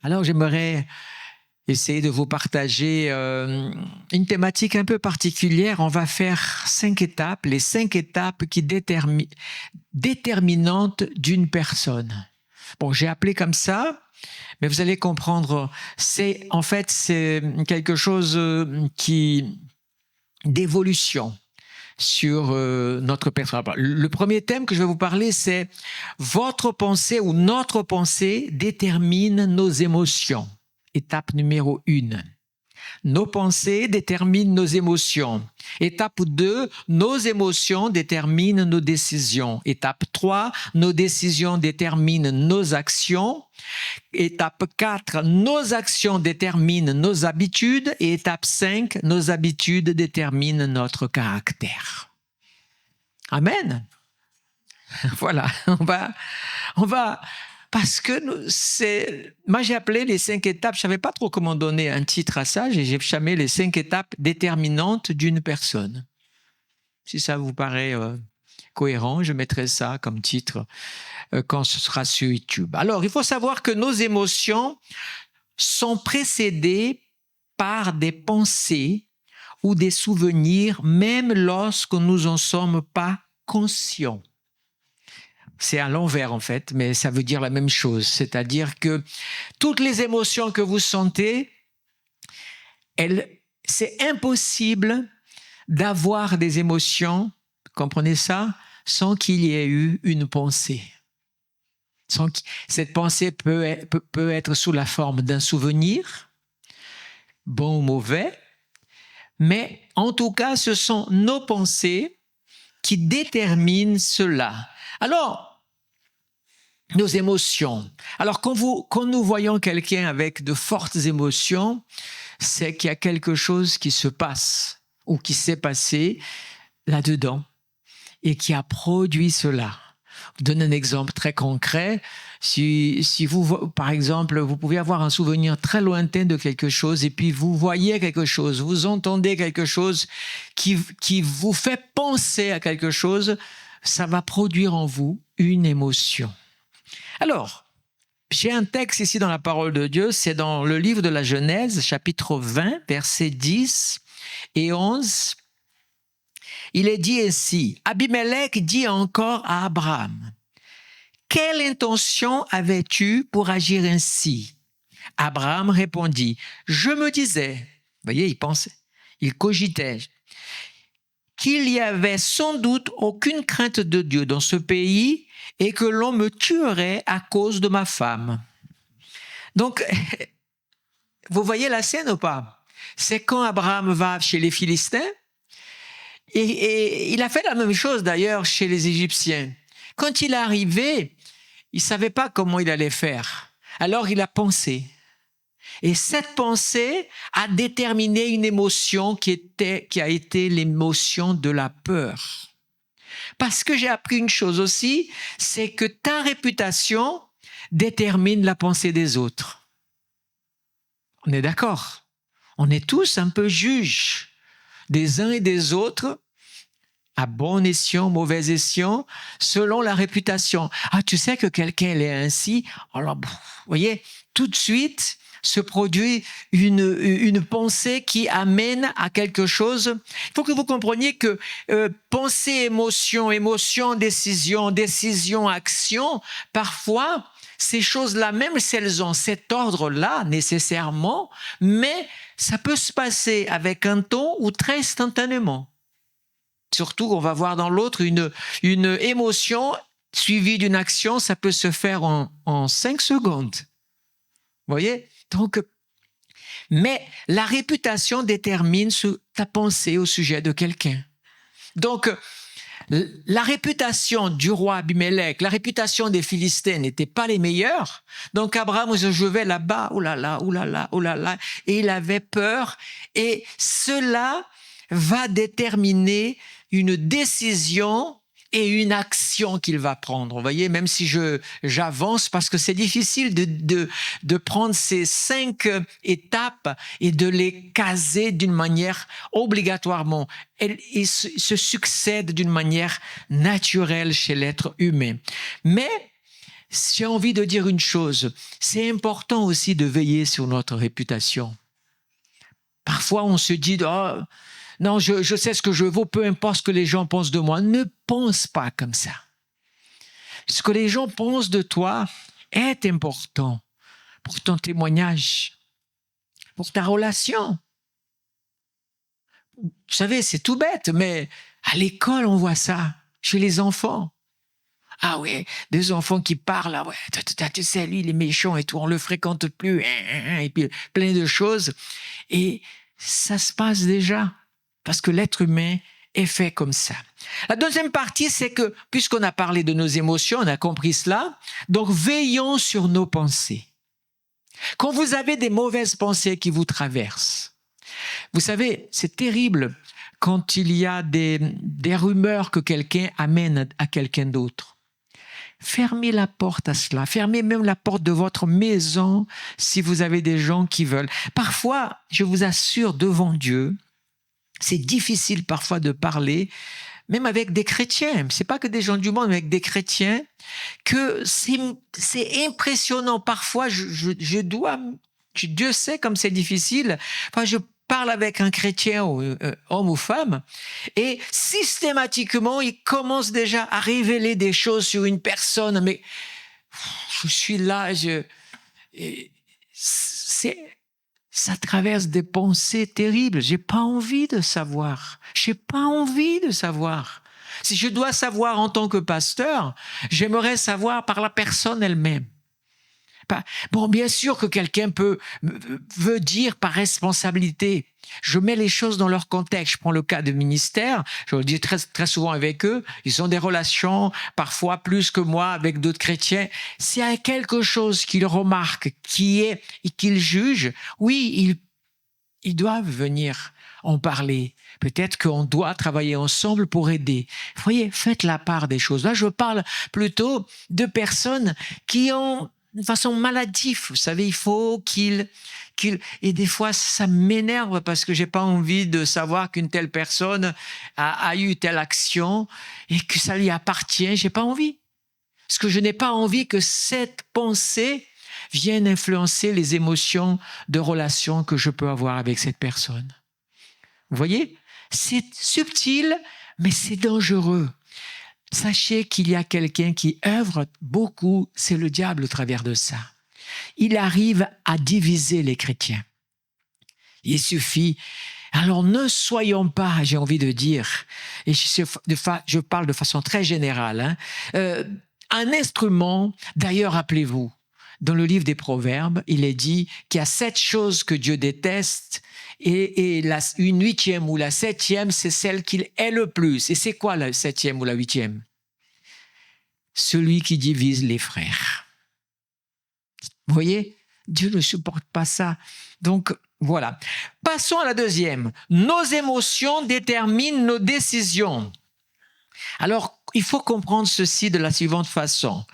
Alors, j'aimerais essayer de vous partager une thématique un peu particulière. On va faire 5 étapes, les 5 étapes qui déterminantes d'une personne. Bon, j'ai appelé comme ça, mais vous allez comprendre, c'est quelque chose d'évolution sur notre personne. Le premier thème que je vais vous parler, c'est votre pensée ou notre pensée détermine nos émotions. Étape numéro 1. Nos pensées déterminent nos émotions. Étape 2, nos émotions déterminent nos décisions. Étape 3, nos décisions déterminent nos actions. Étape 4, nos actions déterminent nos habitudes. Et étape 5, nos habitudes déterminent notre caractère. Amen. Voilà, on va parce que moi j'ai appelé les 5 étapes, je savais pas trop comment donner un titre à ça, j'ai chamé les 5 étapes déterminantes d'une personne. Si ça vous paraît cohérent, je mettrai ça comme titre quand ce sera sur YouTube. Alors, il faut savoir que nos émotions sont précédées par des pensées ou des souvenirs, même lorsque nous n'en sommes pas conscients. C'est à l'envers en fait, mais ça veut dire la même chose. C'est-à-dire que toutes les émotions que vous sentez, c'est impossible d'avoir des émotions, comprenez ça, sans qu'il y ait eu une pensée. Cette pensée peut être sous la forme d'un souvenir, bon ou mauvais, mais en tout cas, ce sont nos pensées qui déterminent cela. Alors, nos émotions. Alors, quand nous voyons quelqu'un avec de fortes émotions, c'est qu'il y a quelque chose qui se passe ou qui s'est passé là-dedans et qui a produit cela. Je vous donne un exemple très concret. Si vous, par exemple, vous pouvez avoir un souvenir très lointain de quelque chose et puis vous voyez quelque chose, vous entendez quelque chose qui vous fait penser à quelque chose, ça va produire en vous une émotion. Alors, j'ai un texte ici dans la parole de Dieu, c'est dans le livre de la Genèse, chapitre 20, versets 10 et 11. Il est dit ainsi, Abimelech dit encore à Abraham, « Quelle intention avais-tu pour agir ainsi ?» Abraham répondit, « Je me disais, » vous voyez, il pensait, il cogitait, qu'il y avait sans doute aucune crainte de Dieu dans ce pays et que l'on me tuerait à cause de ma femme. Donc, vous voyez la scène ou pas? C'est quand Abraham va chez les Philistins et il a fait la même chose d'ailleurs chez les Égyptiens. Quand il est arrivé, il ne savait pas comment il allait faire. Alors il a pensé. Et cette pensée a déterminé une émotion qui a été l'émotion de la peur. Parce que j'ai appris une chose aussi, c'est que ta réputation détermine la pensée des autres. On est d'accord? On est tous un peu juges des uns et des autres, à bon escient, mauvais escient, selon la réputation. Ah, tu sais que quelqu'un est ainsi. Alors, vous voyez, tout de suite se produit une pensée qui amène à quelque chose. Il faut que vous compreniez que pensée, émotion, émotion, décision, décision, action, parfois, ces choses-là, même si elles ont cet ordre-là nécessairement, mais ça peut se passer avec un ton ou très instantanément. Surtout, on va voir dans l'autre une émotion suivie d'une action, ça peut se faire en 5 secondes. Vous voyez? Donc, mais la réputation détermine ta pensée au sujet de quelqu'un. Donc, la réputation du roi Abimelech, la réputation des Philistins n'était pas les meilleures. Donc, Abraham, je vais là-bas, oh là là, oh là là, oh là là, et il avait peur. Et cela va déterminer une décision et une action qu'il va prendre. Vous voyez, même si j'avance, parce que c'est difficile de prendre ces 5 étapes et de les caser d'une manière obligatoirement. Ils se succèdent d'une manière naturelle chez l'être humain. Mais j'ai envie de dire une chose. C'est important aussi de veiller sur notre réputation. Parfois, on se dit, oh, non, je sais ce que je vaux, peu importe ce que les gens pensent de moi. Ne pense pas comme ça. Ce que les gens pensent de toi est important pour ton témoignage, pour ta relation. Vous savez, c'est tout bête, mais à l'école, on voit ça, chez les enfants. Ah ouais, des enfants qui parlent, ah ouais, tu sais, lui, il est méchant et tout, on le fréquente plus, et puis plein de choses. Et ça se passe déjà, parce que l'être humain est fait comme ça. La deuxième partie, c'est que, puisqu'on a parlé de nos émotions, on a compris cela, donc veillons sur nos pensées. Quand vous avez des mauvaises pensées qui vous traversent, vous savez, c'est terrible quand il y a des rumeurs que quelqu'un amène à quelqu'un d'autre. Fermez la porte à cela. Fermez même la porte de votre maison si vous avez des gens qui veulent. Parfois, je vous assure, devant Dieu, c'est difficile parfois de parler, même avec des chrétiens. C'est pas que des gens du monde, mais avec des chrétiens, que c'est impressionnant. Parfois, Dieu sait comme c'est difficile. Enfin, je parle avec un chrétien, homme ou femme, et systématiquement, il commence déjà à révéler des choses sur une personne, mais je suis là, ça traverse des pensées terribles. J'ai pas envie de savoir. J'ai pas envie de savoir. Si je dois savoir en tant que pasteur, j'aimerais savoir par la personne elle-même. Bon, bien sûr que quelqu'un veut dire par responsabilité. Je mets les choses dans leur contexte. Je prends le cas de ministère. Je le dis très, très souvent avec eux. Ils ont des relations, parfois plus que moi, avec d'autres chrétiens. S'il y a quelque chose qu'ils remarquent, qu'ils jugent, oui, ils doivent venir en parler. Peut-être qu'on doit travailler ensemble pour aider. Vous voyez, faites la part des choses. Là, je parle plutôt de personnes qui ont de façon maladive. Vous savez, il faut et des fois, ça m'énerve parce que j'ai pas envie de savoir qu'une telle personne a eu telle action et que ça lui appartient. J'ai pas envie. Parce que je n'ai pas envie que cette pensée vienne influencer les émotions de relation que je peux avoir avec cette personne. Vous voyez? C'est subtil, mais c'est dangereux. Sachez qu'il y a quelqu'un qui œuvre beaucoup, c'est le diable au travers de ça. Il arrive à diviser les chrétiens. Il suffit. Alors ne soyons pas, j'ai envie de dire, et je parle de façon très générale, un instrument, d'ailleurs rappelez-vous, dans le livre des Proverbes, il est dit qu'il y a 7 choses que Dieu déteste et une 8e ou la 7e, c'est celle qu'il hait le plus. Et c'est quoi la 7e ou la 8e? Celui qui divise les frères. Vous voyez, Dieu ne supporte pas ça. Donc, voilà. Passons à la deuxième. Nos émotions déterminent nos décisions. Alors, il faut comprendre ceci de la suivante façon.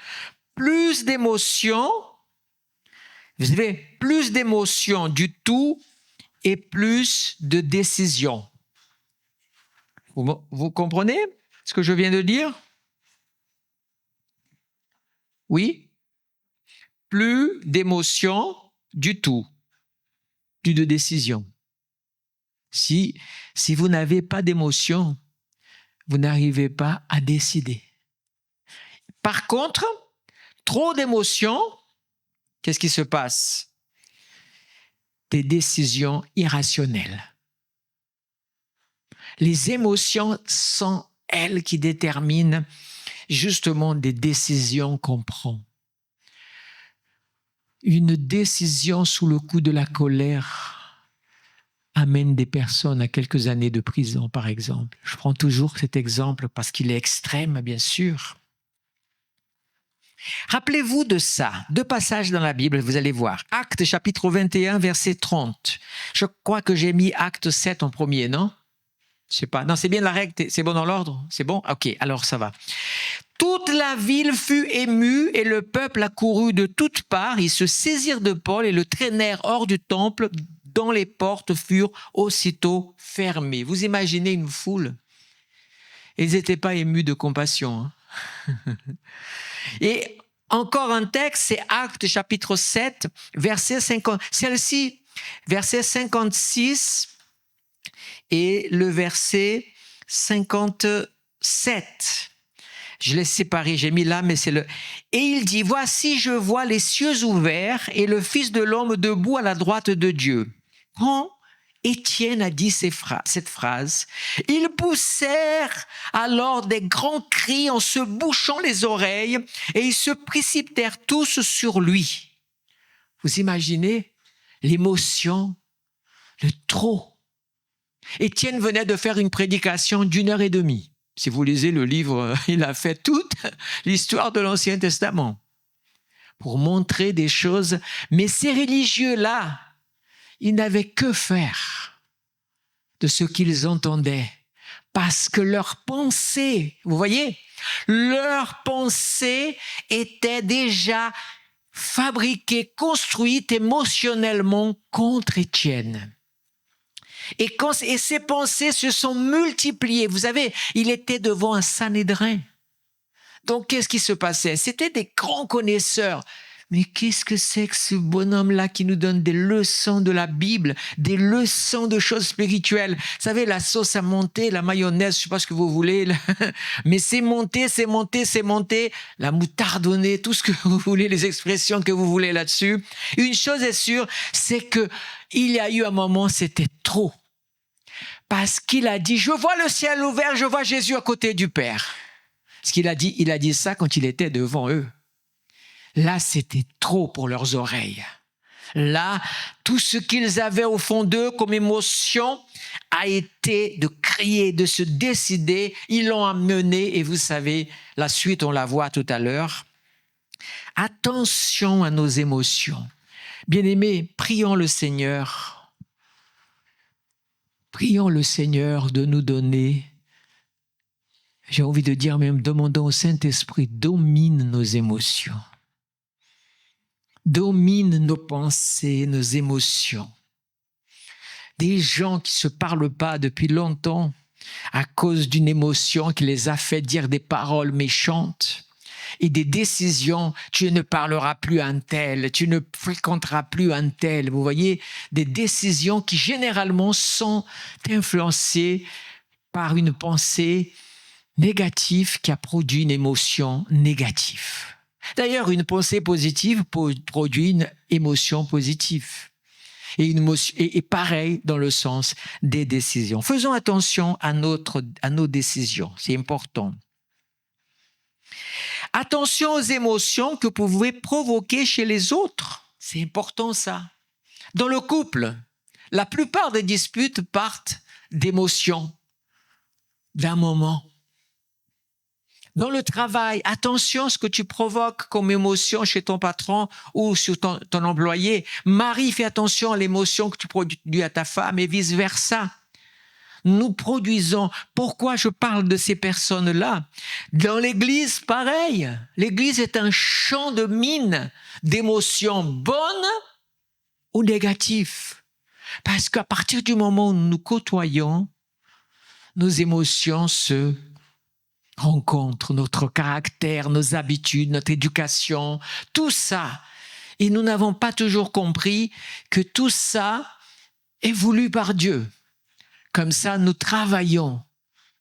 Plus d'émotions, vous savez, plus d'émotions du tout et plus de décisions. Vous comprenez ce que je viens de dire? Oui? Plus d'émotions du tout, plus de décisions. Si vous n'avez pas d'émotions, vous n'arrivez pas à décider. Par contre, trop d'émotions, qu'est-ce qui se passe? Des décisions irrationnelles. Les émotions sont elles qui déterminent justement des décisions qu'on prend. Une décision sous le coup de la colère amène des personnes à quelques années de prison, par exemple. Je prends toujours cet exemple parce qu'il est extrême, bien sûr. Rappelez-vous de ça, 2 passages dans la Bible, vous allez voir. Actes chapitre 21, verset 30. Je crois que j'ai mis Acte 7 en premier, non? Je sais pas. Non, c'est bien la règle, c'est bon dans l'ordre? C'est bon? Ok, alors ça va. Toute la ville fut émue et le peuple accourut de toutes parts. Ils se saisirent de Paul et le traînèrent hors du temple, dont les portes furent aussitôt fermées. Vous imaginez une foule? Ils n'étaient pas émus de compassion. Hein? Et Encore un texte, c'est Actes chapitre 7, verset 50. Celle-ci, verset 56 et le verset 57. Je l'ai séparé, j'ai mis là, mais c'est le... Et il dit, voici, je vois les cieux ouverts et le Fils de l'homme debout à la droite de Dieu. Quand Étienne a dit cette phrase, ils poussèrent alors des grands cris en se bouchant les oreilles et ils se précipitèrent tous sur lui. Vous imaginez l'émotion, le trop. Étienne venait de faire une prédication d'1h30. Si vous lisez le livre, il a fait toute l'histoire de l'Ancien Testament pour montrer des choses. Mais ces religieux-là, ils n'avaient que faire de ce qu'ils entendaient parce que leur pensée, vous voyez, leur pensée était déjà fabriquée, construite émotionnellement contre Étienne. Et ces pensées se sont multipliées. Vous savez, il était devant un Sanhédrin. Donc, qu'est-ce qui se passait? C'était des grands connaisseurs. Mais qu'est-ce que c'est que ce bonhomme-là qui nous donne des leçons de la Bible, des leçons de choses spirituelles? Vous savez, la sauce a monté, la mayonnaise, je ne sais pas ce que vous voulez, mais c'est monté, c'est monté, c'est monté. La moutardonnée, tout ce que vous voulez, les expressions que vous voulez là-dessus. Une chose est sûre, c'est que il y a eu un moment, c'était trop. Parce qu'il a dit, je vois le ciel ouvert, je vois Jésus à côté du Père. Ce qu'il a dit, il a dit ça quand il était devant eux. Là, c'était trop pour leurs oreilles. Là, tout ce qu'ils avaient au fond d'eux comme émotion a été de crier, de se décider. Ils l'ont amené et vous savez, la suite, on la voit tout à l'heure. Attention à nos émotions. Bien-aimés, prions le Seigneur. Prions le Seigneur de nous donner, j'ai envie de dire même, demandons au Saint-Esprit, domine nos émotions. Domine nos pensées, nos émotions. Des gens qui ne se parlent pas depuis longtemps à cause d'une émotion qui les a fait dire des paroles méchantes. Et des décisions, tu ne parleras plus à un tel, tu ne fréquenteras plus un tel. Vous voyez, des décisions qui généralement sont influencées par une pensée négative qui a produit une émotion négative. D'ailleurs, une pensée positive produit une émotion positive. Et pareil dans le sens des décisions. Faisons attention à nos décisions, c'est important. Attention aux émotions que vous pouvez provoquer chez les autres. C'est important ça. Dans le couple, la plupart des disputes partent d'émotions, d'un moment. Dans le travail, attention à ce que tu provoques comme émotion chez ton patron ou sur ton employé. Mari, fais attention à l'émotion que tu produis à ta femme et vice-versa. Nous produisons. Pourquoi je parle de ces personnes-là? Dans l'Église, pareil. L'Église est un champ de mine d'émotions bonnes ou négatives. Parce qu'à partir du moment où nous nous côtoyons, nos émotions se rencontrent, notre caractère, nos habitudes, notre éducation, tout ça. Et nous n'avons pas toujours compris que tout ça est voulu par Dieu. Comme ça, nous travaillons,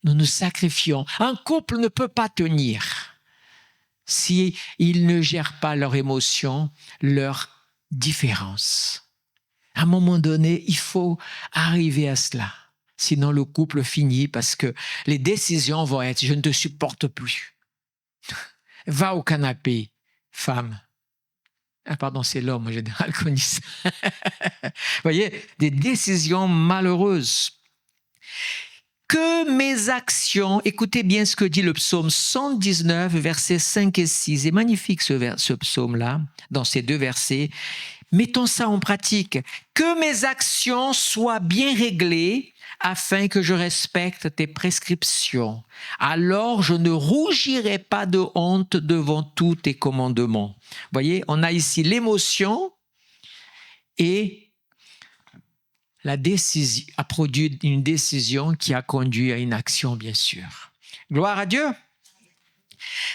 nous nous sacrifions. Un couple ne peut pas tenir s'ils ne gèrent pas leurs émotions, leurs différences. À un moment donné, il faut arriver à cela. Sinon, le couple finit parce que les décisions vont être « je ne te supporte plus ». Va au canapé, femme. Ah pardon, c'est l'homme en général qu'on dit ça. Vous voyez, des décisions malheureuses. Que mes actions, écoutez bien ce que dit le psaume 119, versets 5 et 6. C'est magnifique ce psaume-là, dans ces deux versets. Mettons ça en pratique. Que mes actions soient bien réglées afin que je respecte tes prescriptions. Alors je ne rougirai pas de honte devant tous tes commandements. Vous voyez, on a ici l'émotion et la décision a produit une décision qui a conduit à une action, bien sûr. Gloire à Dieu.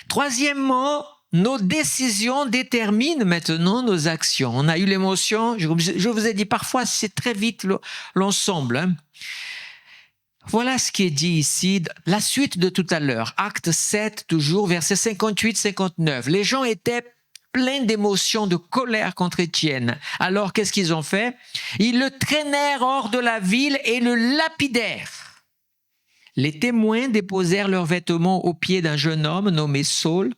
Troisièmement, nos décisions déterminent maintenant nos actions. On a eu l'émotion, je vous ai dit parfois c'est très vite l'ensemble. Hein. Voilà ce qui est dit ici, la suite de tout à l'heure, acte 7 toujours, versets 58-59. Les gens étaient pleins d'émotions, de colère contre Étienne. Alors qu'est-ce qu'ils ont fait? Ils le traînèrent hors de la ville et le lapidèrent. Les témoins déposèrent leurs vêtements aux pieds d'un jeune homme nommé Saul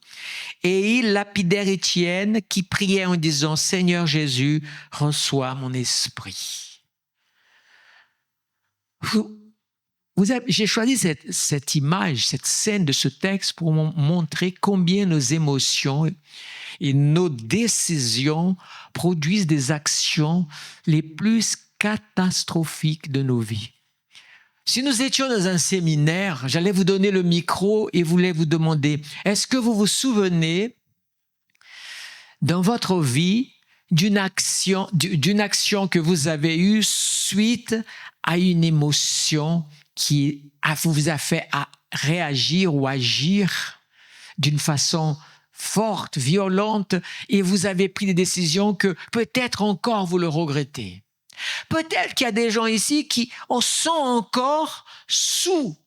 et ils lapidèrent Étienne qui priait en disant « Seigneur Jésus, reçois mon esprit ». J'ai choisi cette image, cette scène de ce texte pour montrer combien nos émotions et nos décisions produisent des actions les plus catastrophiques de nos vies. Si nous étions dans un séminaire, j'allais vous donner le micro et voulais vous demander, est-ce que vous vous souvenez dans votre vie d'une action que vous avez eue suite à une émotion qui vous a fait réagir ou agir d'une façon forte, violente, et vous avez pris des décisions que peut-être encore vous le regrettez. Peut-être qu'il y a des gens ici qui sont encore sous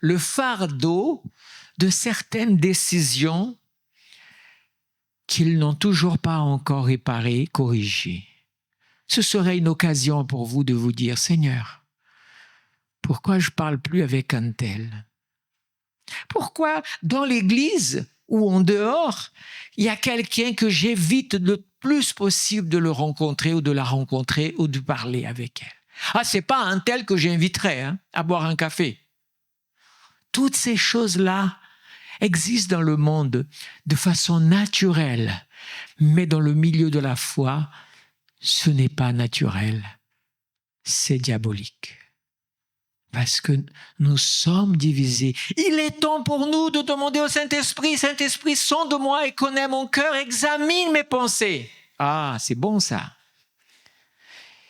le fardeau de certaines décisions qu'ils n'ont toujours pas encore réparées, corrigées. Ce serait une occasion pour vous de vous dire, Seigneur, pourquoi je ne parle plus avec un tel? Pourquoi dans l'église ou en dehors, il y a quelqu'un que j'évite le plus possible de le rencontrer ou de la rencontrer ou de parler avec elle? Ah, c'est pas un tel que j'inviterais à boire un café. Toutes ces choses-là existent dans le monde de façon naturelle, mais dans le milieu de la foi, ce n'est pas naturel, c'est diabolique. Parce que nous sommes divisés. Il est temps pour nous de demander au Saint-Esprit, Saint-Esprit, sonde moi et connais mon cœur, examine mes pensées. Ah, c'est bon ça.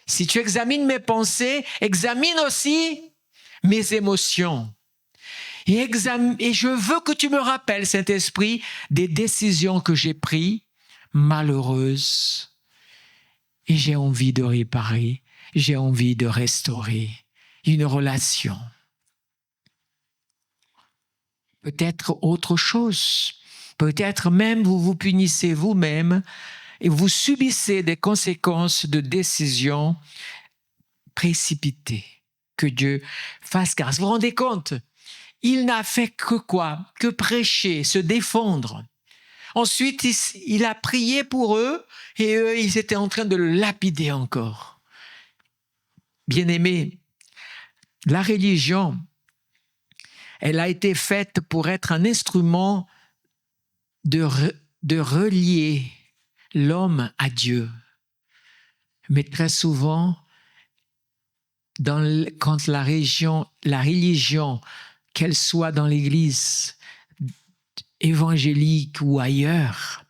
Si tu examines mes pensées, examine aussi mes émotions. Et je veux que tu me rappelles, Saint-Esprit, des décisions que j'ai prises, malheureuses. Et j'ai envie de réparer, j'ai envie de restaurer une relation. Peut-être autre chose. Peut-être même vous vous punissez vous-même et vous subissez des conséquences de décisions précipitées. Que Dieu fasse grâce. Vous vous rendez compte? Il n'a fait que quoi? Que prêcher, se défendre. Ensuite, il a prié pour eux et eux, ils étaient en train de le lapider encore. Bien-aimés, la religion, elle a été faite pour être un instrument de relier l'homme à Dieu. Mais très souvent, quand la religion, qu'elle soit dans l'Église évangélique ou ailleurs,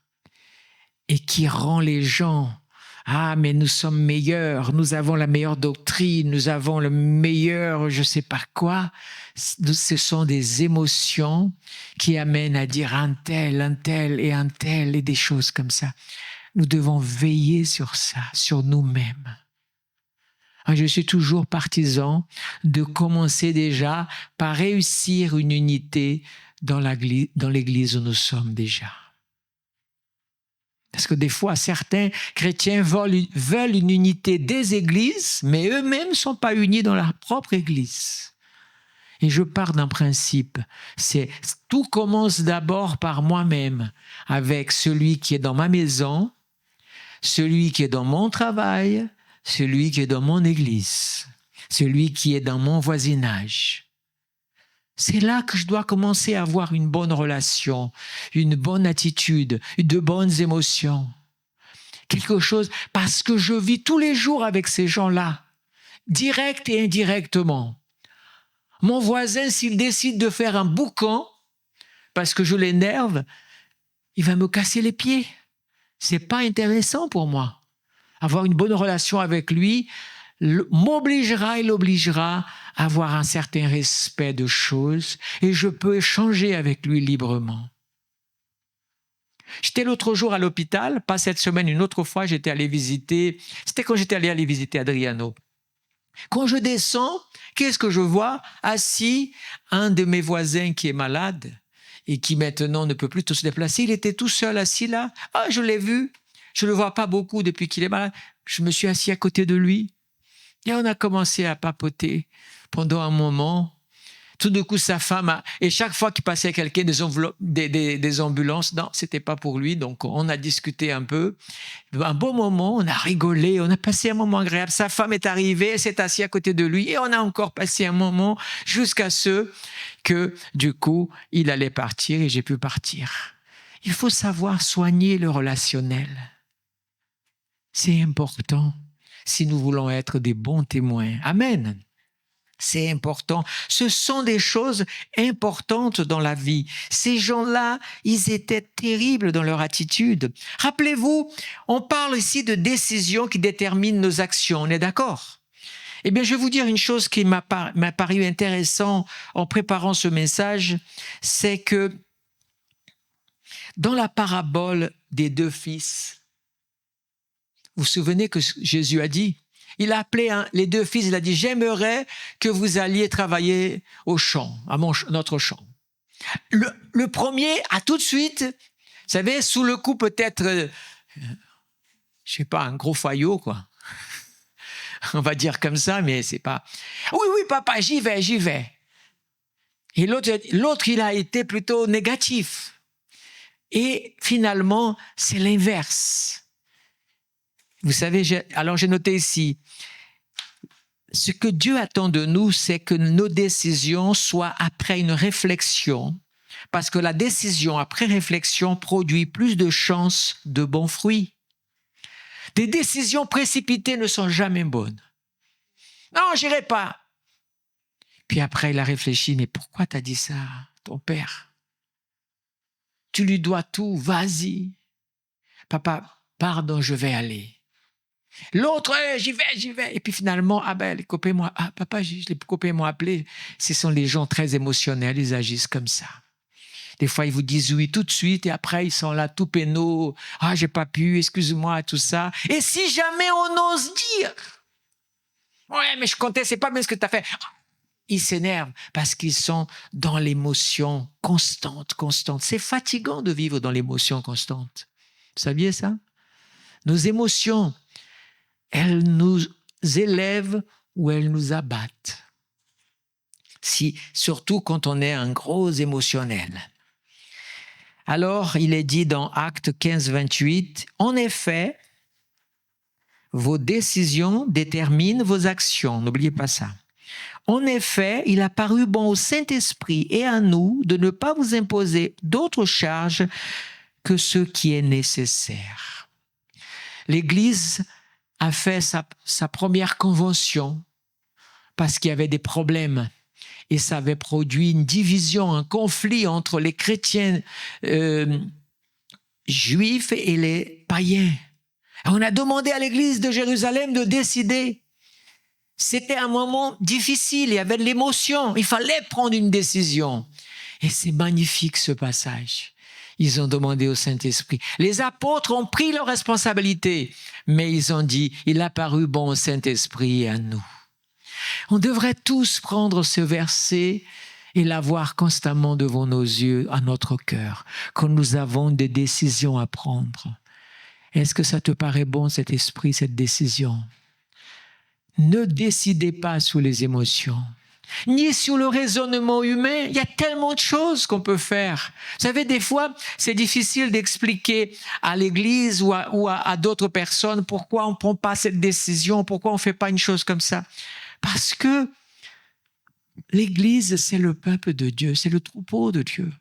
et qui rend les gens « Ah, mais nous sommes meilleurs, nous avons la meilleure doctrine, nous avons le meilleur je ne sais pas quoi », ce sont des émotions qui amènent à dire un tel et des choses comme ça. Nous devons veiller sur ça, sur nous-mêmes. Je suis toujours partisan de commencer déjà par réussir une unité dans l'Église où nous sommes déjà. Parce que des fois, certains chrétiens veulent une unité des églises, mais eux-mêmes ne sont pas unis dans leur propre église. Et je pars d'un principe, tout commence d'abord par moi-même, avec celui qui est dans ma maison, celui qui est dans mon travail, celui qui est dans mon église, celui qui est dans mon voisinage. C'est là que je dois commencer à avoir une bonne relation, une bonne attitude, de bonnes émotions. Quelque chose, parce que je vis tous les jours avec ces gens-là, direct et indirectement. Mon voisin, s'il décide de faire un boucan, parce que je l'énerve, il va me casser les pieds. C'est pas intéressant pour moi. Avoir une bonne relation avec lui m'obligera et l'obligera à avoir un certain respect de choses et je peux échanger avec lui librement. J'étais l'autre jour à l'hôpital, pas cette semaine, une autre fois, j'étais allé visiter, c'était quand j'étais allé visiter Adriano. Quand je descends, qu'est-ce que je vois? Assis, un de mes voisins qui est malade et qui maintenant ne peut plus se déplacer, il était tout seul assis là. Ah, je l'ai vu, je ne le vois pas beaucoup depuis qu'il est malade. Je me suis assis à côté de lui et on a commencé à papoter pendant un moment. Tout d'un coup, sa femme et chaque fois qu'il passait quelqu'un des ambulances, non, c'était pas pour lui. Donc, on a discuté un peu. Un bon moment, on a rigolé, on a passé un moment agréable. Sa femme est arrivée, elle s'est assise à côté de lui et on a encore passé un moment jusqu'à ce que, du coup, il allait partir et j'ai pu partir. Il faut savoir soigner le relationnel. C'est important si nous voulons être des bons témoins. Amen. C'est important. Ce sont des choses importantes dans la vie. Ces gens-là, ils étaient terribles dans leur attitude. Rappelez-vous, on parle ici de décisions qui déterminent nos actions. On est d'accord? Eh bien, je vais vous dire une chose qui m'a paru intéressant en préparant ce message, c'est que dans la parabole des deux fils, vous vous souvenez que Jésus a dit, il a appelé les deux fils, il a dit, j'aimerais que vous alliez travailler au champ, à notre champ. Le premier a tout de suite, vous savez, sous le coup peut-être, je sais pas, un gros faillot, quoi. On va dire comme ça, mais c'est pas, oui, papa, j'y vais. Et l'autre, il a été plutôt négatif. Et finalement, c'est l'inverse. Vous savez, alors j'ai noté ici, ce que Dieu attend de nous, c'est que nos décisions soient après une réflexion, parce que la décision après réflexion produit plus de chances de bons fruits. Des décisions précipitées ne sont jamais bonnes. Non, j'irai pas. Puis après, il a réfléchi, mais pourquoi t'as dit ça, ton père? Tu lui dois tout, vas-y. Papa, pardon, je vais aller. L'autre, j'y vais. Et puis finalement, les copains m'ont les copains m'ont appelé. Ce sont les gens très émotionnels, ils agissent comme ça. Des fois, ils vous disent oui tout de suite et après, ils sont là tout pénaux. Ah, j'ai pas pu, excuse-moi, tout ça. Et si jamais on ose dire, ouais, mais je comptais, c'est pas bien ce que tu as fait. Ils s'énervent parce qu'ils sont dans l'émotion constante. C'est fatigant de vivre dans l'émotion constante. Vous saviez ça? Nos émotions, elles nous élèvent ou elles nous abattent. Surtout quand on est un gros émotionnel. Alors, il est dit dans Actes 15, 28, « En effet, vos décisions déterminent vos actions. » N'oubliez pas ça. « En effet, il a paru bon au Saint-Esprit et à nous de ne pas vous imposer d'autres charges que ce qui est nécessaire. » L'Église a fait sa première convention parce qu'il y avait des problèmes et ça avait produit une division, un conflit entre les chrétiens juifs et les païens. On a demandé à l'Église de Jérusalem de décider. C'était un moment difficile, il y avait de l'émotion, il fallait prendre une décision. Et c'est magnifique ce passage. Ils ont demandé au Saint-Esprit. Les apôtres ont pris leurs responsabilités, mais ils ont dit, il a paru bon au Saint-Esprit et à nous. On devrait tous prendre ce verset et l'avoir constamment devant nos yeux, à notre cœur, quand nous avons des décisions à prendre. Est-ce que ça te paraît bon, cet esprit, cette décision? Ne décidez pas sous les émotions, ni sur le raisonnement humain. Il y a tellement de choses qu'on peut faire. Vous savez, des fois, c'est difficile d'expliquer à l'Église ou à d'autres personnes pourquoi on ne prend pas cette décision, pourquoi on ne fait pas une chose comme ça. Parce que l'Église, c'est le peuple de Dieu, c'est le troupeau de Dieu.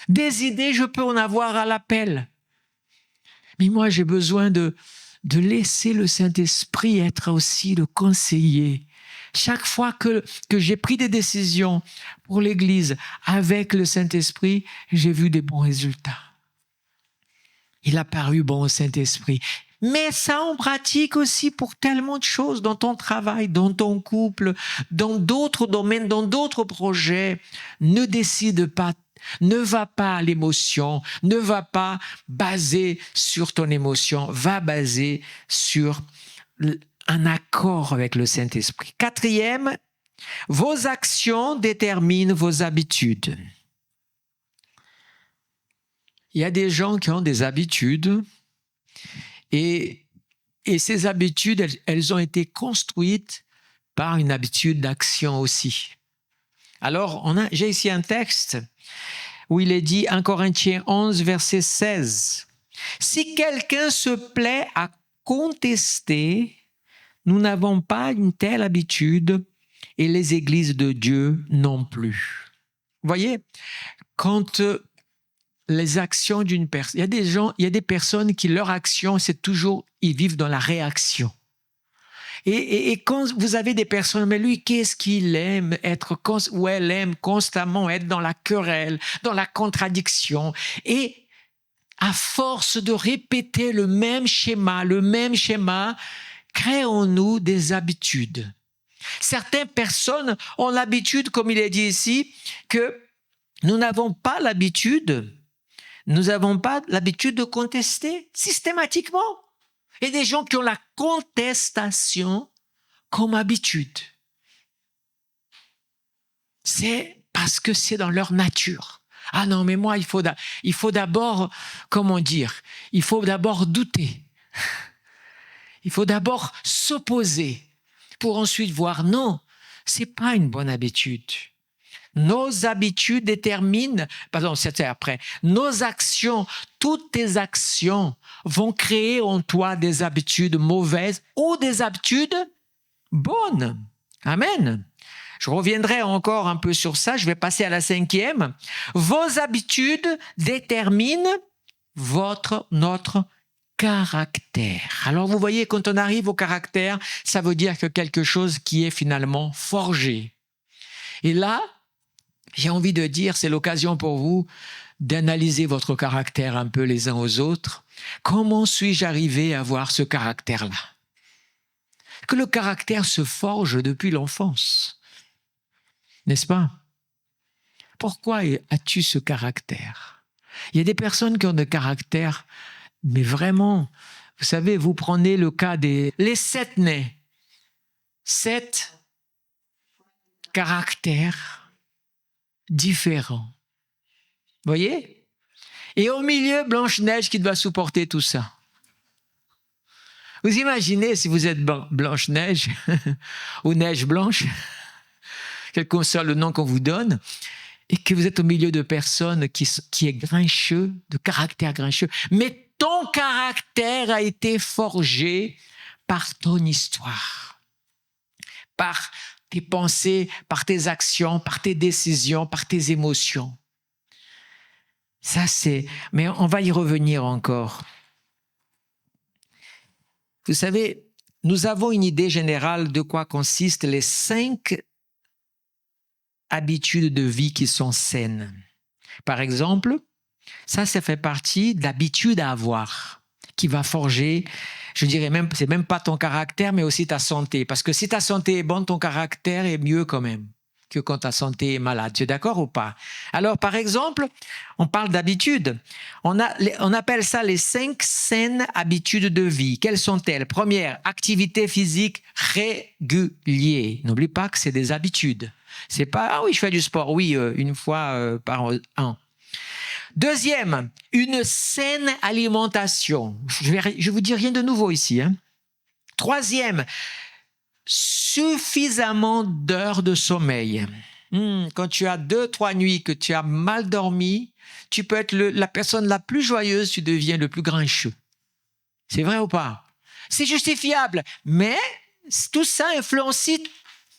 Des idées, je peux en avoir à l'appel. Mais moi, j'ai besoin de laisser le Saint-Esprit être aussi le conseiller. Chaque fois que j'ai pris des décisions pour l'Église avec le Saint-Esprit, j'ai vu des bons résultats. Il a paru bon au Saint-Esprit. Mais ça, on pratique aussi pour tellement de choses dans ton travail, dans ton couple, dans d'autres domaines, dans d'autres projets. Ne décide pas Ne va pas à l'émotion, ne va pas baser sur ton émotion, va baser sur un accord avec le Saint-Esprit. Quatrième, vos actions déterminent vos habitudes. Il y a des gens qui ont des habitudes et ces habitudes, elles ont été construites par une habitude d'action aussi. Alors, j'ai ici un texte où il est dit, 1 Corinthiens 11, verset 16, « Si quelqu'un se plaît à contester, nous n'avons pas une telle habitude et les églises de Dieu non plus. » Vous voyez, quand les actions d'une personne, il y a des personnes qui, leur action, c'est toujours, ils vivent dans la réaction. Et quand vous avez des personnes, mais lui, qu'est-ce qu'il aime être, ou elle aime constamment être dans la querelle, dans la contradiction. Et à force de répéter le même schéma, créons-nous des habitudes. Certaines personnes ont l'habitude, comme il est dit ici, que nous n'avons pas l'habitude de contester systématiquement. Il y a des gens qui ont la contestation comme habitude. C'est parce que c'est dans leur nature. Ah non, mais moi, il faut d'abord, comment dire, il faut d'abord douter. Il faut d'abord s'opposer pour ensuite voir, non, c'est pas une bonne habitude. Nos habitudes déterminent, pardon, c'était après, nos actions, toutes tes actions vont créer en toi des habitudes mauvaises ou des habitudes bonnes. Amen. Je reviendrai encore un peu sur ça, je vais passer à la 5e. Vos habitudes déterminent notre caractère. Alors vous voyez, quand on arrive au caractère, ça veut dire que quelque chose qui est finalement forgé. Et là, j'ai envie de dire, c'est l'occasion pour vous d'analyser votre caractère un peu les uns aux autres. Comment suis-je arrivé à avoir ce caractère-là? Que le caractère se forge depuis l'enfance, n'est-ce pas? Pourquoi as-tu ce caractère? Il y a des personnes qui ont des caractères, mais vraiment, vous savez, vous prenez le cas les 7 nés. 7 caractères différents. Vous voyez? Et au milieu, Blanche-Neige qui doit supporter tout ça. Vous imaginez si vous êtes Blanche-Neige ou Neige Blanche, quel que soit le nom qu'on vous donne, et que vous êtes au milieu de personnes qui est grincheux, de caractère grincheux. Mais ton caractère a été forgé par ton histoire, par tes pensées, par tes actions, par tes décisions, par tes émotions. Ça, mais on va y revenir encore. Vous savez, nous avons une idée générale de quoi consistent les 5 habitudes de vie qui sont saines. Par exemple, ça fait partie d'habitudes à avoir, qui va forger, je dirais même, c'est même pas ton caractère, mais aussi ta santé. Parce que si ta santé est bonne, ton caractère est mieux quand même que quand ta santé est malade. Tu es d'accord ou pas? Alors, par exemple, on parle d'habitudes. On appelle ça les 5 saines habitudes de vie. Quelles sont-elles? Première, activité physique régulière. N'oublie pas que c'est des habitudes. C'est pas, ah oui, je fais du sport, oui, une fois par an. Deuxième, une saine alimentation. Je vous dis rien de nouveau ici. Hein. Troisième, suffisamment d'heures de sommeil. Quand tu as 2-3 nuits que tu as mal dormi, tu peux être la personne la plus joyeuse, tu deviens le plus grincheux. C'est vrai ou pas? C'est justifiable, mais tout ça influence.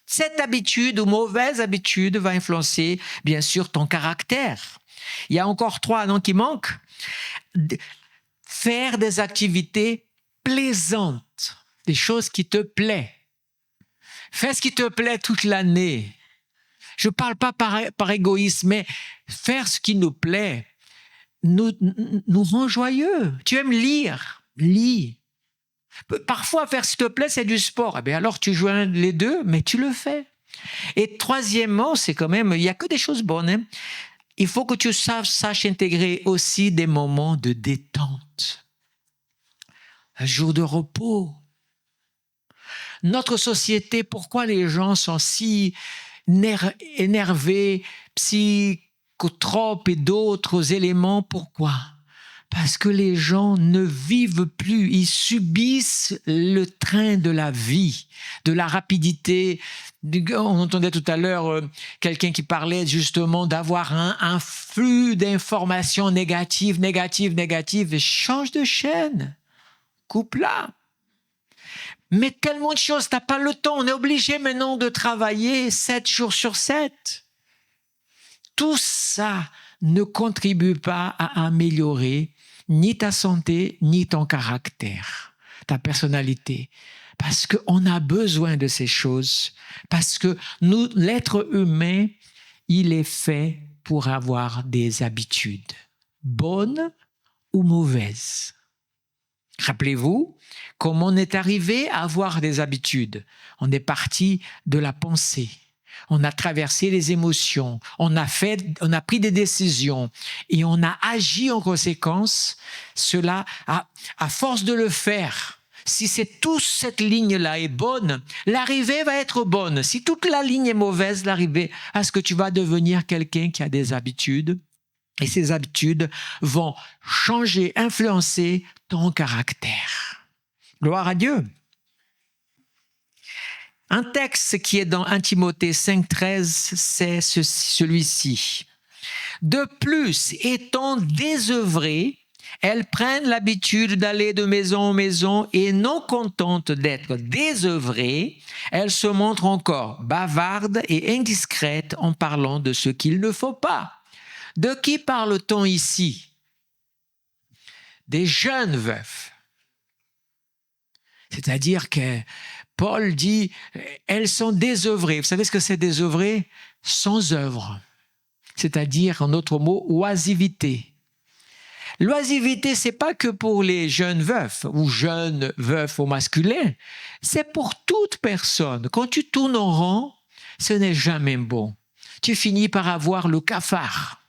Cette habitude ou mauvaise habitude va influencer, bien sûr, ton caractère. Il y a encore 3 noms qui manquent. Faire des activités plaisantes, des choses qui te plaisent. Fais ce qui te plaît toute l'année. Je ne parle pas par égoïsme, mais faire ce qui nous plaît nous rend joyeux. Tu aimes lire, lis. Parfois, faire ce qui te plaît, c'est du sport. Eh bien, alors, tu joins les deux, mais tu le fais. Et troisièmement, c'est quand même, il n'y a que des choses bonnes. Hein. il faut que tu saches intégrer aussi des moments de détente. Un jour de repos. Notre société, pourquoi les gens sont si énervés, psychotropes et d'autres éléments, pourquoi ? Parce que les gens ne vivent plus, ils subissent le train de la vie, de la rapidité. On entendait tout à l'heure quelqu'un qui parlait justement d'avoir un flux d'informations négatives, et change de chaîne, coupe-la. Mais tellement de choses, tu n'as pas le temps, on est obligé maintenant de travailler 7 jours sur 7. Tout ça ne contribue pas à améliorer ni ta santé, ni ton caractère, ta personnalité. Parce qu'on a besoin de ces choses. Parce que nous, l'être humain, il est fait pour avoir des habitudes, bonnes ou mauvaises. Rappelez-vous comment on est arrivé à avoir des habitudes. On est parti de la pensée. On a traversé les émotions, on a pris des décisions et on a agi en conséquence. Cela, à force de le faire, si toute cette ligne-là est bonne, l'arrivée va être bonne. Si toute la ligne est mauvaise, l'arrivée, à ce que tu vas devenir quelqu'un qui a des habitudes et ces habitudes vont changer, influencer ton caractère. Gloire à Dieu. Un texte qui est dans 1 Timothée 5,13, c'est celui-ci. De plus, étant désœuvrées, elles prennent l'habitude d'aller de maison en maison et non contentes d'être désœuvrées, elles se montrent encore bavardes et indiscrètes en parlant de ce qu'il ne faut pas. De qui parle-t-on ici ? Des jeunes veufs. C'est-à-dire que Paul dit, elles sont désœuvrées. Vous savez ce que c'est désœuvré ? Sans œuvre. C'est-à-dire, en d'autres mots, oisivité. L'oisivité, c'est pas que pour les jeunes veufs ou jeunes veufs au masculin. C'est pour toute personne. Quand tu tournes en rond, ce n'est jamais bon. Tu finis par avoir le cafard.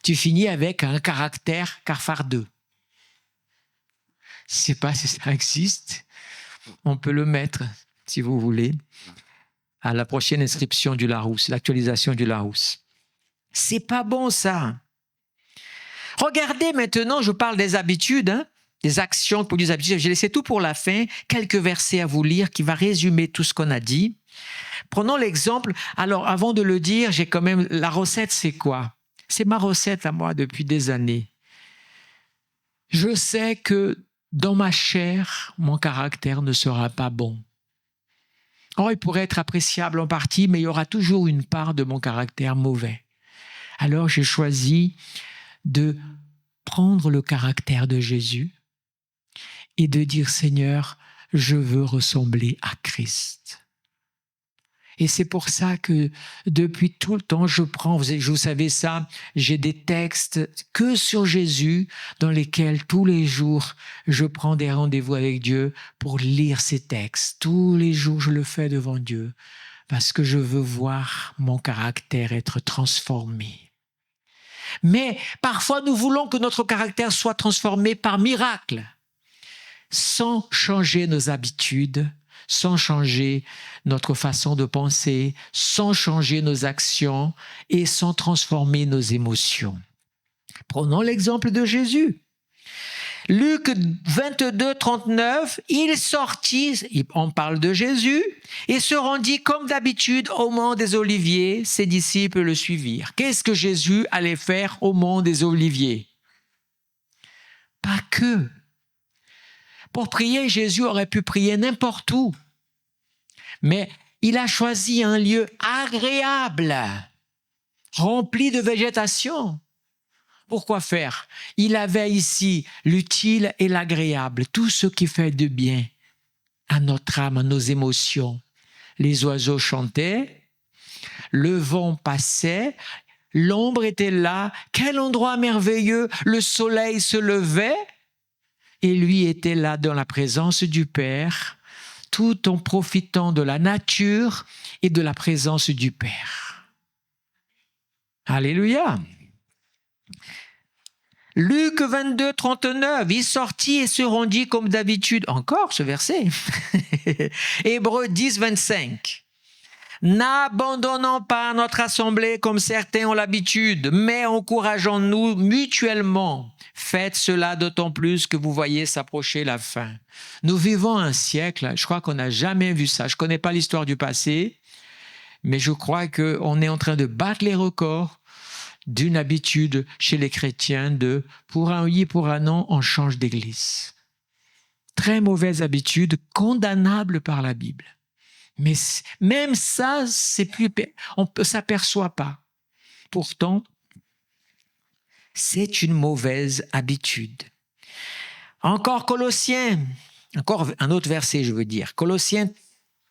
Tu finis avec un caractère cafardeux. Je ne sais pas si ça existe. On peut le mettre, si vous voulez, à la prochaine inscription du Larousse, l'actualisation du Larousse. C'est pas bon, ça. Regardez maintenant, je parle des habitudes, des actions pour des habitudes. J'ai laissé tout pour la fin, quelques versets à vous lire qui va résumer tout ce qu'on a dit. Prenons l'exemple. Alors, avant de le dire, j'ai quand même, la recette, c'est quoi ? C'est ma recette à moi depuis des années. Je sais que dans ma chair, mon caractère ne sera pas bon. Or, il pourrait être appréciable en partie, mais il y aura toujours une part de mon caractère mauvais. Alors, j'ai choisi de prendre le caractère de Jésus et de dire, Seigneur, je veux ressembler à Christ. Et c'est pour ça que depuis tout le temps, vous savez ça, j'ai des textes que sur Jésus dans lesquels tous les jours, je prends des rendez-vous avec Dieu pour lire ces textes. Tous les jours, je le fais devant Dieu parce que je veux voir mon caractère être transformé. Mais parfois, nous voulons que notre caractère soit transformé par miracle, sans changer nos habitudes, sans changer notre façon de penser, sans changer nos actions et sans transformer nos émotions. Prenons l'exemple de Jésus. Luc 22, 39, il sortit, on parle de Jésus, et se rendit comme d'habitude au mont des Oliviers. Ses disciples le suivirent. Qu'est-ce que Jésus allait faire au mont des Oliviers ? Pas que. Pour prier, Jésus aurait pu prier n'importe où. Mais il a choisi un lieu agréable, rempli de végétation. Pourquoi faire ? Il avait ici l'utile et l'agréable, tout ce qui fait du bien à notre âme, à nos émotions. Les oiseaux chantaient, le vent passait, l'ombre était là. Quel endroit merveilleux! Le soleil se levait et lui était là dans la présence du Père, tout en profitant de la nature et de la présence du Père. Alléluia. Luc 22, 39, il sortit et se rendit comme d'habitude. Encore ce verset. Hébreux 10, 25. N'abandonnons pas notre assemblée comme certains ont l'habitude, mais encourageons-nous mutuellement. Faites cela d'autant plus que vous voyez s'approcher la fin. Nous vivons un siècle, je crois qu'on n'a jamais vu ça. Je ne connais pas l'histoire du passé, mais je crois qu'on est en train de battre les records d'une habitude chez les chrétiens de pour un oui, pour un non, on change d'église. Très mauvaise habitude, condamnable par la Bible. Mais même ça, on ne s'aperçoit pas. Pourtant, c'est une mauvaise habitude. Encore Colossiens, encore un autre verset, je veux dire. Colossiens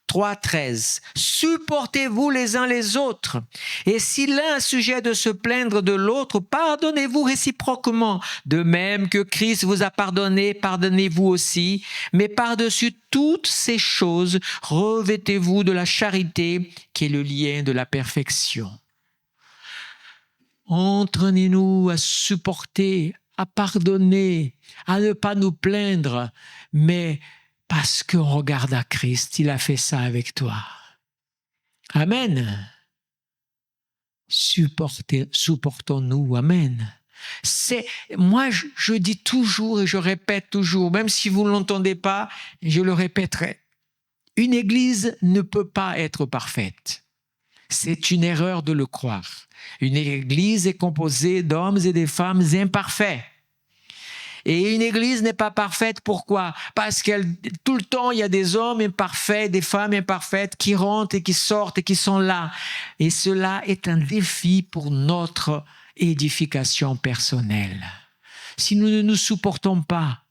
3, 13. Supportez-vous les uns les autres. Et si l'un a sujet de se plaindre de l'autre, pardonnez-vous réciproquement. De même que Christ vous a pardonné, pardonnez-vous aussi. Mais par-dessus toutes ces choses, revêtez-vous de la charité qui est le lien de la perfection. Entraînez-nous à supporter, à pardonner, à ne pas nous plaindre, mais parce qu'on regarde à Christ, il a fait ça avec toi. Amen. Supportons-nous. Amen. Moi, je dis toujours et je répète toujours, même si vous ne l'entendez pas, je le répéterai. Une église ne peut pas être parfaite. C'est une erreur de le croire. Une église est composée d'hommes et de femmes imparfaits. Et une église n'est pas parfaite, pourquoi? Parce que tout le temps, il y a des hommes imparfaits, des femmes imparfaites qui rentrent et qui sortent et qui sont là. Et cela est un défi pour notre édification personnelle. Si nous ne nous supportons pas,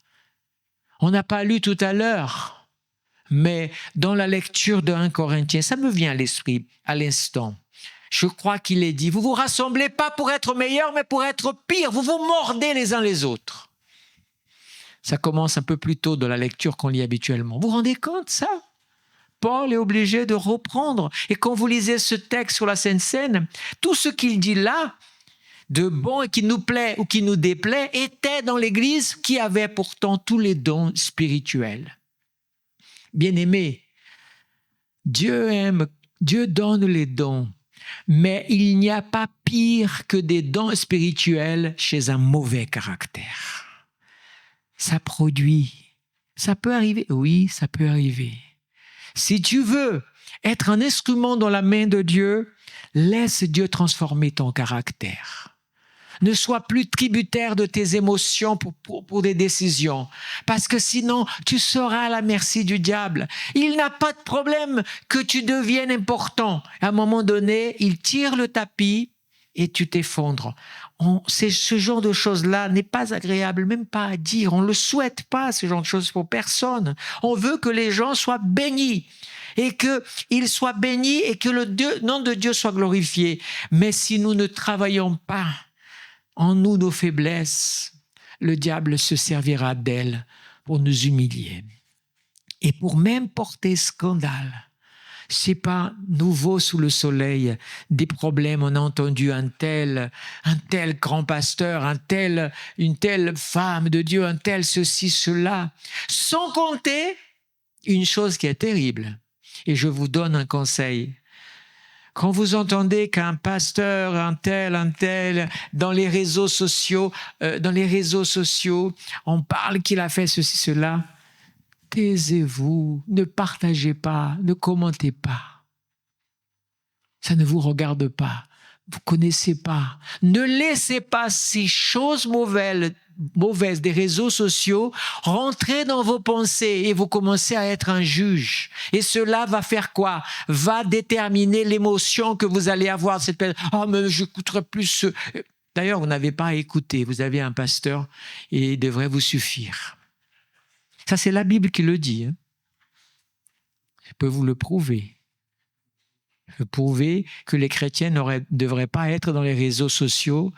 on n'a pas lu tout à l'heure, mais dans la lecture de 1 Corinthiens, ça me vient à l'esprit à l'instant. Je crois qu'il est dit, vous vous rassemblez pas pour être meilleurs, mais pour être pires. Vous vous mordez les uns les autres. Ça commence un peu plus tôt dans la lecture qu'on lit habituellement. Vous vous rendez compte, ça? Paul est obligé de reprendre. Et quand vous lisez ce texte sur la Sainte Seine, tout ce qu'il dit là, de bon et qui nous plaît ou qui nous déplaît, était dans l'Église qui avait pourtant tous les dons spirituels. Bien-aimés, Dieu aime, Dieu donne les dons, mais il n'y a pas pire que des dons spirituels chez un mauvais caractère. Ça produit. Ça peut arriver? Oui, ça peut arriver. Si tu veux être un instrument dans la main de Dieu, laisse Dieu transformer ton caractère. Ne sois plus tributaire de tes émotions pour des décisions. Parce que sinon, tu seras à la merci du diable. Il n'a pas de problème que tu deviennes important. À un moment donné, il tire le tapis et tu t'effondres. Ce genre de choses-là n'est pas agréable, même pas à dire. On ne le souhaite pas, ce genre de choses, pour personne. On veut que les gens soient bénis et qu'ils soient bénis et que le nom de Dieu soit glorifié. Mais si nous ne travaillons pas en nous nos faiblesses, le diable se servira d'elles pour nous humilier et pour même porter scandale. C'est pas nouveau sous le soleil, des problèmes. On a entendu un tel grand pasteur, une telle femme de Dieu, un tel ceci, cela. Sans compter une chose qui est terrible. Et je vous donne un conseil. Quand vous entendez qu'un pasteur, un tel, dans les réseaux sociaux, on parle qu'il a fait ceci, cela, taisez-vous, ne partagez pas, ne commentez pas. Ça ne vous regarde pas, vous ne connaissez pas. Ne laissez pas ces choses mauvaises des réseaux sociaux rentrer dans vos pensées et vous commencez à être un juge. Et cela va faire quoi? Va déterminer l'émotion que vous allez avoir. Mais j'écouterai plus ce... D'ailleurs, vous n'avez pas à écouter. Vous avez un pasteur et il devrait vous suffire. Ça, c'est la Bible qui le dit. Je peux vous le prouver. Je peux prouver que les chrétiens ne devraient pas être dans les réseaux sociaux,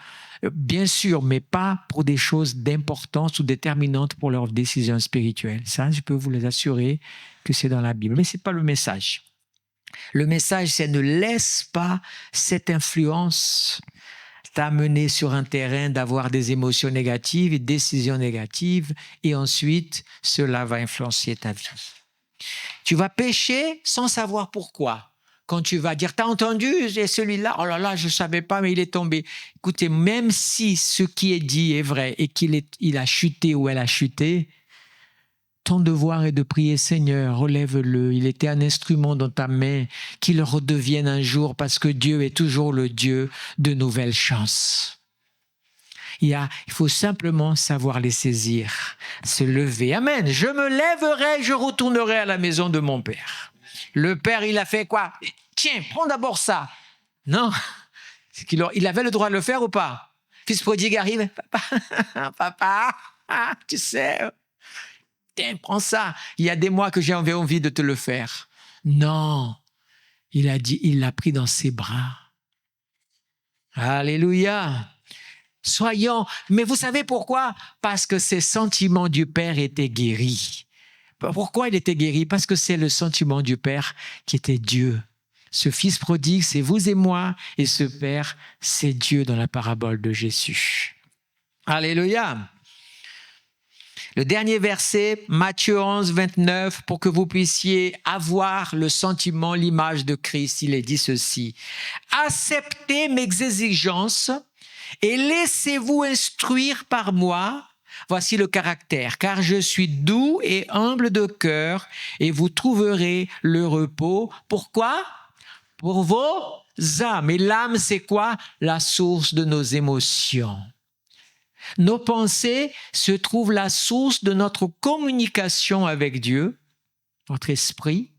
bien sûr, mais pas pour des choses d'importance ou déterminantes pour leurs décisions spirituelles. Ça, je peux vous les assurer que c'est dans la Bible. Mais ce n'est pas le message. Le message, c'est ne laisse pas cette influence t'amener sur un terrain d'avoir des émotions négatives et des décisions négatives, et ensuite, cela va influencer ta vie. Tu vas pécher sans savoir pourquoi. Quand tu vas dire, t'as entendu, et celui-là, oh là là, je ne savais pas, mais il est tombé. Écoutez, même si ce qui est dit est vrai et qu'il a chuté ou elle a chuté, ton devoir est de prier, Seigneur, relève-le. Il était un instrument dans ta main, qu'il redevienne un jour, parce que Dieu est toujours le Dieu de nouvelles chances. Il faut simplement savoir les saisir, se lever. Amen. Je me lèverai, je retournerai à la maison de mon Père. Le Père, il a fait quoi? Tiens, prends d'abord ça. Non. Il avait le droit de le faire ou pas? Fils prodigue arrive. Papa, tu sais... Tiens, prends ça. Il y a des mois que j'ai envie de te le faire. Non. Il a dit, il l'a pris dans ses bras. Alléluia. Mais vous savez pourquoi? Parce que ces sentiments du Père étaient guéris. Pourquoi il était guéri? Parce que c'est le sentiment du Père qui était Dieu. Ce fils prodigue, c'est vous et moi, et ce Père, c'est Dieu dans la parabole de Jésus. Alléluia. Le dernier verset, Matthieu 11, 29, pour que vous puissiez avoir le sentiment, l'image de Christ, il est dit ceci. Acceptez mes exigences et laissez-vous instruire par moi. Voici le caractère, car je suis doux et humble de cœur et vous trouverez le repos. Pourquoi? Pour vos âmes. Et l'âme, c'est quoi? La source de nos émotions. Nos pensées se trouvent la source de notre communication avec Dieu, notre esprit,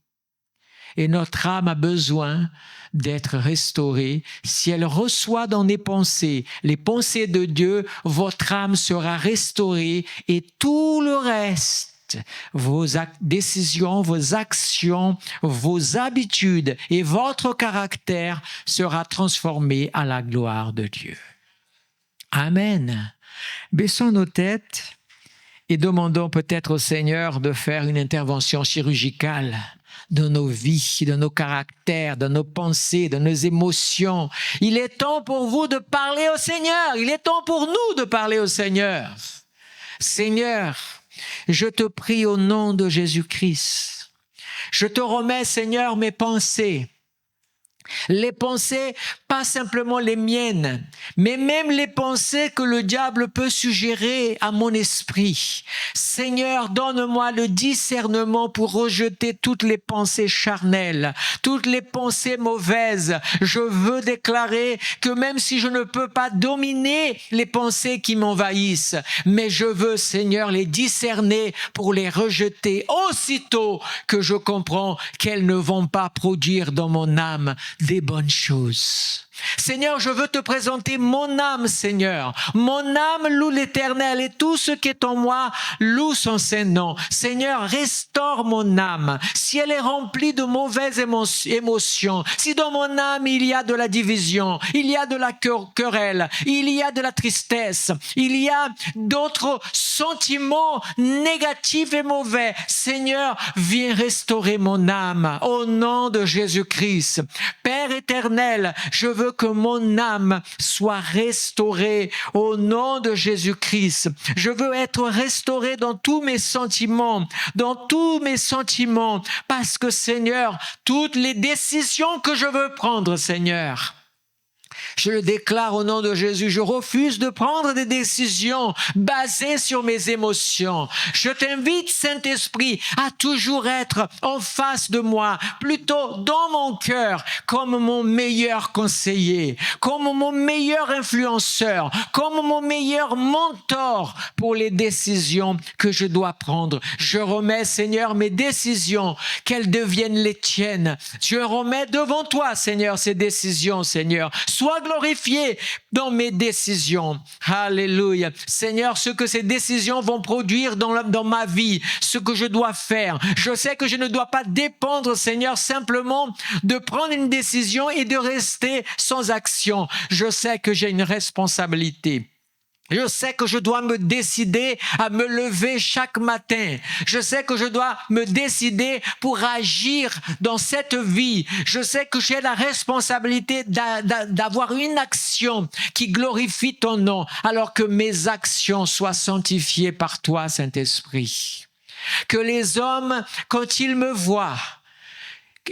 et notre âme a besoin d'être restaurée. Si elle reçoit dans les pensées de Dieu, votre âme sera restaurée et tout le reste, vos décisions, vos actions, vos habitudes et votre caractère sera transformé à la gloire de Dieu. Amen. Baissons nos têtes et demandons peut-être au Seigneur de faire une intervention chirurgicale dans nos vies, dans nos caractères, dans nos pensées, dans nos émotions. Il est temps pour vous de parler au Seigneur. Il est temps pour nous de parler au Seigneur. Seigneur, je te prie au nom de Jésus-Christ. Je te remets, Seigneur, mes pensées. Les pensées, pas simplement les miennes, mais même les pensées que le diable peut suggérer à mon esprit. Seigneur, donne-moi le discernement pour rejeter toutes les pensées charnelles, toutes les pensées mauvaises. Je veux déclarer que même si je ne peux pas dominer les pensées qui m'envahissent, mais je veux, Seigneur, les discerner pour les rejeter aussitôt que je comprends qu'elles ne vont pas produire dans mon âme des bonnes choses. Seigneur, je veux te présenter mon âme, Seigneur. Mon âme loue l'Éternel et tout ce qui est en moi loue son Saint-Nom. Seigneur, restaure mon âme. Si elle est remplie de mauvaises émotions, si dans mon âme il y a de la division, il y a de la querelle, il y a de la tristesse, il y a d'autres sentiments négatifs et mauvais, Seigneur, viens restaurer mon âme au nom de Jésus-Christ. Père éternel, je veux que mon âme soit restaurée au nom de Jésus-Christ. Je veux être restauré dans tous mes sentiments, parce que Seigneur, toutes les décisions que je veux prendre, Seigneur, je le déclare au nom de Jésus, je refuse de prendre des décisions basées sur mes émotions. Je t'invite, Saint-Esprit, à toujours être en face de moi, plutôt dans mon cœur, comme mon meilleur conseiller, comme mon meilleur influenceur, comme mon meilleur mentor pour les décisions que je dois prendre. Je remets, Seigneur, mes décisions, qu'elles deviennent les tiennes. Je remets devant toi, Seigneur, ces décisions, Seigneur. Sois glorifié dans mes décisions. Alléluia. Seigneur, ce que ces décisions vont produire dans ma vie, ce que je dois faire. Je sais que je ne dois pas dépendre, Seigneur, simplement de prendre une décision et de rester sans action. Je sais que j'ai une responsabilité. Je sais que je dois me décider à me lever chaque matin. Je sais que je dois me décider pour agir dans cette vie. Je sais que j'ai la responsabilité d'avoir une action qui glorifie ton nom, alors que mes actions soient sanctifiées par toi, Saint-Esprit. Que les hommes, quand ils me voient,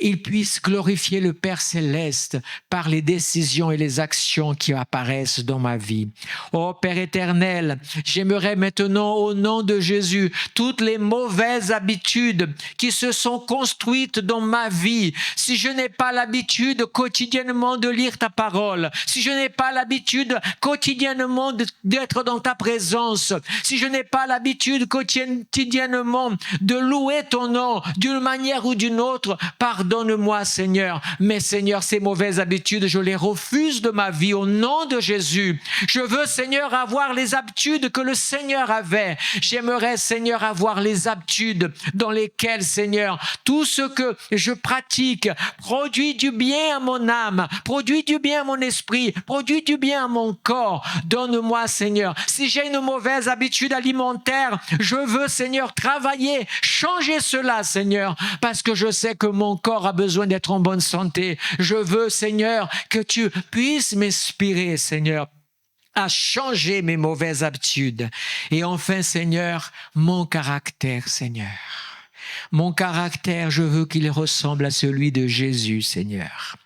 ils puissent glorifier le Père Céleste par les décisions et les actions qui apparaissent dans ma vie. Oh Père éternel, j'aimerais maintenant au nom de Jésus toutes les mauvaises habitudes qui se sont construites dans ma vie. Si je n'ai pas l'habitude quotidiennement de lire ta parole, si je n'ai pas l'habitude quotidiennement d'être dans ta présence, si je n'ai pas l'habitude quotidiennement de louer ton nom d'une manière ou d'une autre, pardonne-moi, Seigneur. Mais Seigneur, ces mauvaises habitudes, je les refuse de ma vie au nom de Jésus. Je veux, Seigneur, avoir les habitudes que le Seigneur avait. J'aimerais, Seigneur, avoir les habitudes dans lesquelles, Seigneur, tout ce que je pratique produit du bien à mon âme, produit du bien à mon esprit, produit du bien à mon corps. Donne-moi, Seigneur. Si j'ai une mauvaise habitude alimentaire, je veux, Seigneur, travailler, changer cela, Seigneur, parce que je sais que mon corps a besoin d'être en bonne santé. Je veux, Seigneur, que tu puisses m'inspirer, Seigneur, à changer mes mauvaises habitudes. Et enfin, Seigneur, mon caractère, Seigneur. Mon caractère, je veux qu'il ressemble à celui de Jésus, Seigneur.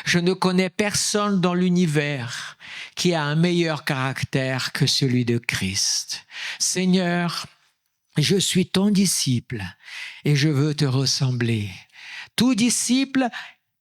Je ne connais personne dans l'univers qui a un meilleur caractère que celui de Christ. Seigneur, je suis ton disciple et je veux te ressembler. Tout disciple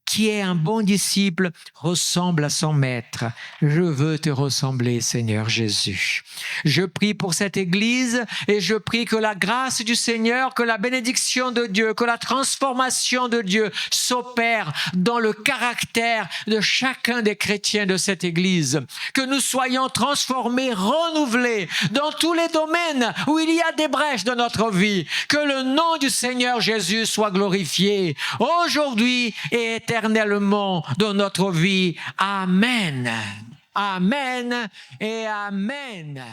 qui est un bon disciple ressemble à son maître. Je veux te ressembler, Seigneur Jésus. Je prie pour cette Église et je prie que la grâce du Seigneur, que la bénédiction de Dieu, que la transformation de Dieu s'opère dans le caractère de chacun des chrétiens de cette Église. Que nous soyons transformés, renouvelés dans tous les domaines où il y a des brèches dans notre vie. Que le nom du Seigneur Jésus soit glorifié aujourd'hui et éternellement dans notre vie. Amen. Amen et Amen.